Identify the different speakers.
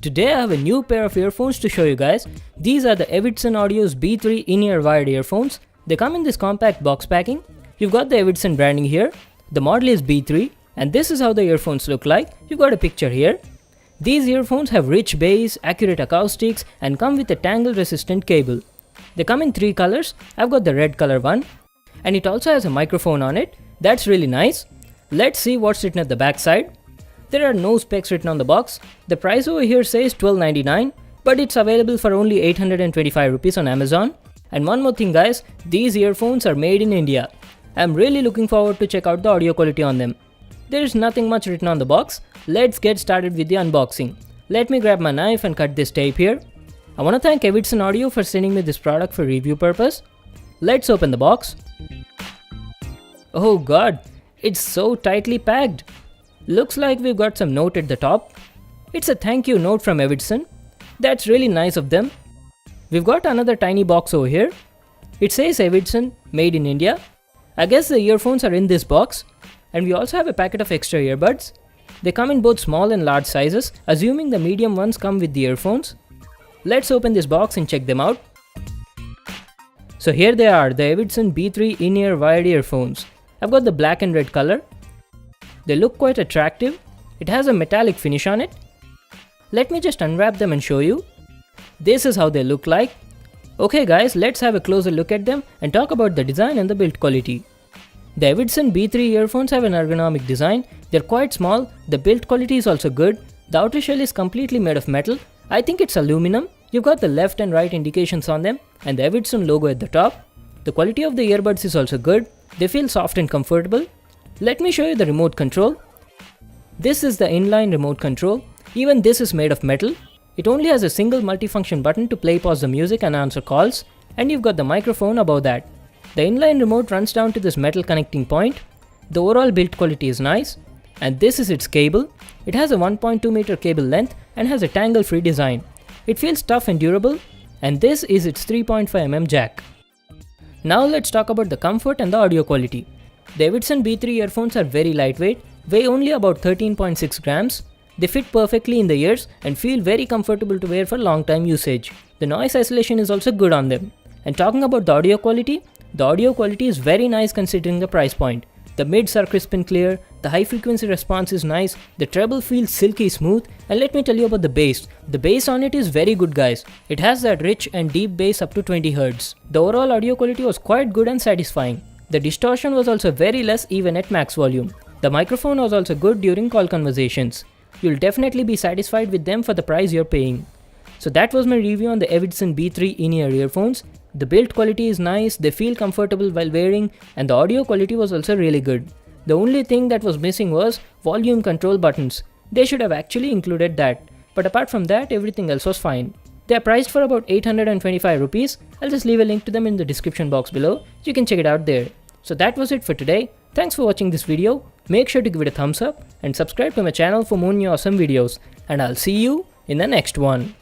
Speaker 1: Today I have a new pair of earphones to show you guys. These are the Evidson Audio's B3 in-ear wired earphones. They come in this compact box packing. You've got the Evidson branding here. The model is B3 and this is how the earphones look like. You've got a picture here. These earphones have rich bass, accurate acoustics and come with a tangle resistant cable. They come in 3 colors. I've got the red color one and it also has a microphone on it. That's really nice. Let's see what's written at the back side. There are no specs written on the box. The price over here says $12.99, but it's available for only 825 rupees on Amazon. And one more thing guys, these earphones are made in India. I'm really looking forward to check out the audio quality on them. There is nothing much written on the box. Let's get started with the unboxing. Let me grab my knife and cut this tape here. I want to thank Evidson Audio for sending me this product for review purpose. Let's open the box. Oh god, it's so tightly packed. Looks like we've got some note at the top. It's a thank you note from Evidson. That's really nice of them. We've got another tiny box over here. It says Evidson, made in India. I guess the earphones are in this box. And we also have a packet of extra earbuds. They come in both small and large sizes, assuming the medium ones come with the earphones. Let's open this box and check them out. So here they are, the Evidson B3 in-ear wired earphones. I've got the black and red color. They look quite attractive. It has a metallic finish on it. Let me just unwrap them and show you. This is how they look like. Okay guys, let's have a closer look at them and talk about the design and the build quality. The Evidson B3 earphones have an ergonomic design. They're quite small. The build quality is also good. The outer shell is completely made of metal. I think it's aluminum. You've got the left and right indications on them and the Evidson logo at the top. The quality of the earbuds is also good. They feel soft and comfortable. Let me show you the remote control. This is the inline remote control. Even this is made of metal. It only has a single multifunction button to play, pause the music and answer calls. And you've got the microphone above that. The inline remote runs down to this metal connecting point. The overall build quality is nice. And this is its cable. It has a 1.2 meter cable length and has a tangle-free design. It feels tough and durable. And this is its 3.5mm jack. Now let's talk about the comfort and the audio quality. The Evidson B3 earphones are very lightweight, weigh only about 13.6 grams. They fit perfectly in the ears and feel very comfortable to wear for long time usage. The noise isolation is also good on them. And talking about the audio quality is very nice considering the price point. The mids are crisp and clear, the high frequency response is nice, the treble feels silky smooth, and let me tell you about the bass. The bass on it is very good guys. It has that rich and deep bass up to 20 Hz. The overall audio quality was quite good and satisfying. The distortion was also very less even at max volume. The microphone was also good during call conversations. You'll definitely be satisfied with them for the price you're paying. So that was my review on the Evidson B3 in-ear earphones. The build quality is nice, they feel comfortable while wearing, and the audio quality was also really good. The only thing that was missing was volume control buttons. They should have actually included that. But apart from that, everything else was fine. They are priced for about 825 rupees. I'll just leave a link to them in the description box below. You can check it out there. So that was it for today. Thanks for watching this video. Make sure to give it a thumbs up and subscribe to my channel for more new awesome videos. And I'll see you in the next one.